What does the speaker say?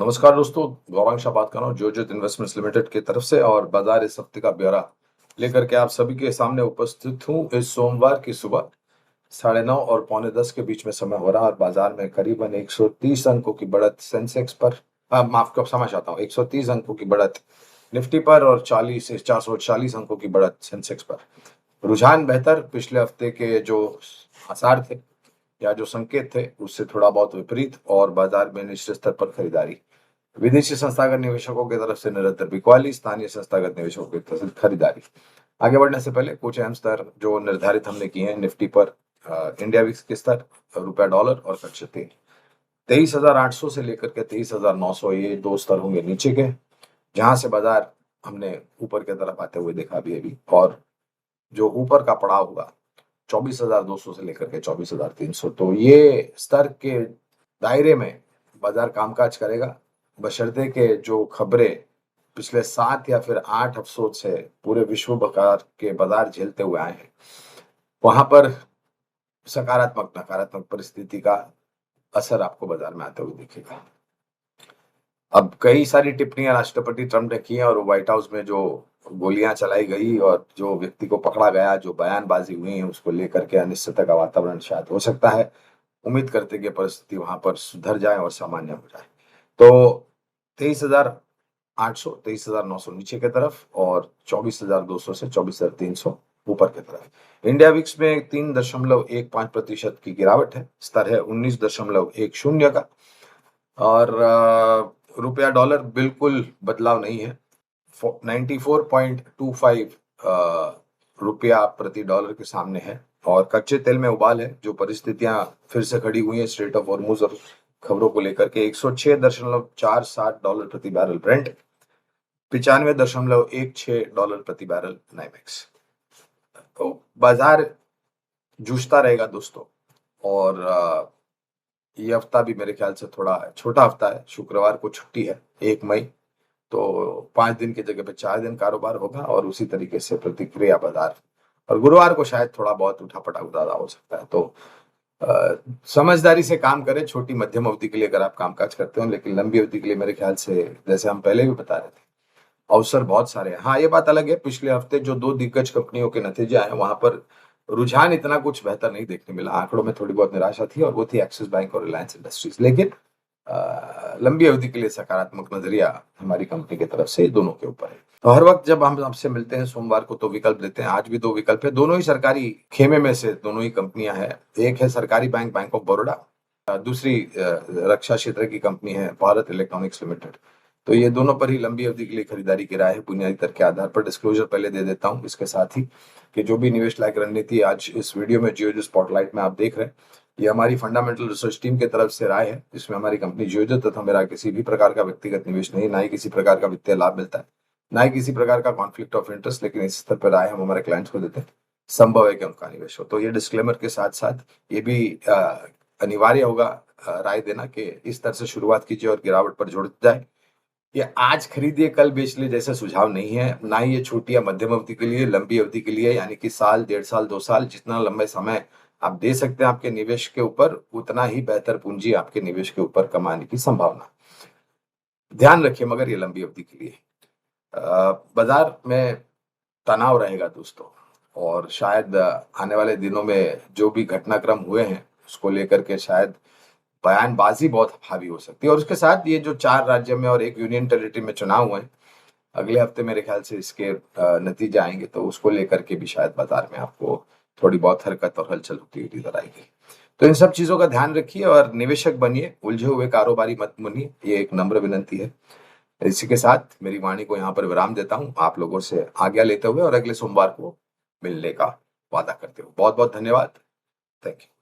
नमस्कार दोस्तों, गौरांग शाह बात कर रहा हूँ जोजित इन्वेस्टमेंट्स लिमिटेड की तरफ से और बाजार इस हफ्ते का ब्यौरा लेकर के आप सभी के सामने उपस्थित हूँ। इस सोमवार की सुबह 9:30 और 9:45 के बीच में समय हो रहा है और बाजार में करीबन 130 अंकों की बढ़त सेंसेक्स पर, माफ कर क्षमा चाहता हूँ, 130 अंकों की बढ़त निफ्टी पर और 40 से 440 अंकों की बढ़त सेंसेक्स पर। रुझान बेहतर, पिछले हफ्ते के जो आसार थे या जो संकेत थे उससे थोड़ा बहुत विपरीत और बाजार में निश्चित स्तर पर खरीदारी। विदेशी संस्थागत निवेशकों की तरफ से निरंतर बिकवाली, स्थानीय संस्थागत निवेशकों की तरफ से खरीदारी। आगे बढ़ने से पहले कुछ अहम स्तर जो निर्धारित हमने किए हैं निफ्टी पर, इंडिया विक्स के स्तर, रुपया डॉलर और कच्चे तेल। 23,800 से लेकर के 23,900 ये दो स्तर होंगे नीचे के, जहां से बाजार हमने ऊपर की तरफ आते हुए देखा अभी और जो ऊपर का पड़ाव हुआ 24,200 से लेकर के 24,300, तो ये स्तर के दायरे में बाजार कामकाज करेगा, बशर्ते के जो खबरें पिछले 7 या फिर 8 हफ्तों से पूरे विश्व भर के बाजार झेलते हुए आए हैं, वहां पर सकारात्मक नकारात्मक परिस्थिति का असर आपको बाजार में आते हुए दिखेगा। अब कई सारी टिप्पणियां राष्ट्रपति ट्रंप ने की हैं और व्हाइट हाउस में जो गोलियां चलाई गई और जो व्यक्ति को पकड़ा गया, जो बयानबाजी हुई है, उसको लेकर के अनिश्चितता का वातावरण शायद हो सकता है। उम्मीद करते कि परिस्थिति वहां पर सुधर जाए और सामान्य हो जाए। तो 23,800, 23,900 नीचे की तरफ और 24,200 से 24,300 ऊपर की तरफ। इंडिया विक्स में 3.15% की गिरावट है, स्तर है 19.10 का और रुपया डॉलर बिल्कुल बदलाव नहीं है, 94.25 रुपया प्रति डॉलर के सामने है और कच्चे तेल में उबाल है। जो परिस्थितियां फिर से खड़ी हुई हैं स्ट्रेट ऑफ हॉर्मुज और खबरों को लेकर के, 106.47 डॉलर प्रति बैरल ब्रेंट, 95.16 डॉलर प्रति बैरल नाइमेक्स। तो बाजार जूझता रहेगा दोस्तों और ये हफ्ता भी मेरे ख्याल से थोड़ा छोटा हफ्ता है। शुक्रवार को छुट्टी है 1 मई, तो 5 दिन की जगह पे 4 दिन कारोबार होगा और उसी तरीके से प्रतिक्रिया बाजार, और गुरुवार को शायद थोड़ा बहुत उठापटक ज्यादा हो सकता है। तो समझदारी से काम करें, छोटी मध्यम अवधि के लिए अगर आप कामकाज करते हो, लेकिन लंबी अवधि के लिए मेरे ख्याल से जैसे हम पहले भी बता रहे थे अवसर बहुत सारे हैं। हाँ, ये बात अलग है, पिछले हफ्ते जो 2 दिग्गज कंपनियों के नतीजे आए वहां पर रुझान इतना कुछ बेहतर नहीं देखने मिला। आंकड़ों में थोड़ी बहुत निराशा थी और वो थी एक्सिस बैंक और रिलायंस इंडस्ट्रीज, लेकिन लंबी अवधि के लिए सकारात्मक नजरिया हमारी कंपनी की तरफ से दोनों के ऊपर है। तो हर वक्त जब हम आपसे मिलते हैं सोमवार को तो विकल्प देते हैं। आज भी 2 विकल्प है, दोनों ही सरकारी खेमे में से दोनों ही कंपनियां हैं। एक है सरकारी बैंक, बैंक ऑफ बड़ौदा, दूसरी रक्षा क्षेत्र की कंपनी है भारत इलेक्ट्रॉनिक्स लिमिटेड। तो ये दोनों पर ही लंबी अवधि के लिए खरीदारी की राय है बुनियादी तर्क के आधार पर। डिस्क्लोजर पहले दे देता हूँ इसके साथ ही कि जो भी निवेश लायक रणनीति आज इस वीडियो में जियोजित स्पॉटलाइट में आप देख रहे हैं, ये हमारी फंडामेंटल रिसर्च टीम की तरफ से राय है, जिसमें हमारी कंपनी जियोजित तथा मेरा किसी भी प्रकार का व्यक्तिगत निवेश नहीं, ना ही किसी प्रकार का वित्तीय लाभ मिलता है, ना ही किसी प्रकार का कॉन्फ्लिक्ट ऑफ इंटरेस्ट, लेकिन इस स्तर पर राय हम हमारे क्लाइंट्स को देते हैं। संभव है कि उनका निवेश हो, तो ये डिस्क्लेमर के साथ साथ ये भी अनिवार्य होगा राय देना कि इस तरह से शुरुआत कीजिए और गिरावट पर जुड़ जाए। ये आज खरीदिए कल बेच लिए जैसा सुझाव नहीं है, ना ही ये छोटी या मध्यम अवधि के लिए, लंबी अवधि के लिए यानी कि साल, 1.5 साल, 2 साल, जितना लंबे समय आप दे सकते हैं आपके निवेश के ऊपर, उतना ही बेहतर पूंजी आपके निवेश के ऊपर कमाने की संभावना। ध्यान रखिए मगर ये लंबी अवधि के लिए। बाजार में तनाव रहेगा दोस्तों और शायद आने वाले दिनों में जो भी घटनाक्रम हुए हैं उसको लेकर के शायद बयानबाजी बहुत हावी हो सकती है। और उसके साथ ये जो 4 राज्य में और 1 यूनियन टेरिटरी में चुनाव हुए हैं, अगले हफ्ते मेरे ख्याल से इसके नतीजे आएंगे, तो उसको लेकर के भी शायद बाजार में आपको थोड़ी बहुत हरकत और हलचल होती हुई नजर आएगी। तो इन सब चीजों का ध्यान रखिए और निवेशक बनिए, उलझे हुए कारोबारी मत बनिए, ये एक नम्र विनंती है। इसी के साथ मेरी वाणी को यहाँ पर विराम देता हूँ, आप लोगों से आज्ञा लेते हुए और अगले सोमवार को मिलने का वादा करते हुए। बहुत बहुत धन्यवाद। Thank you.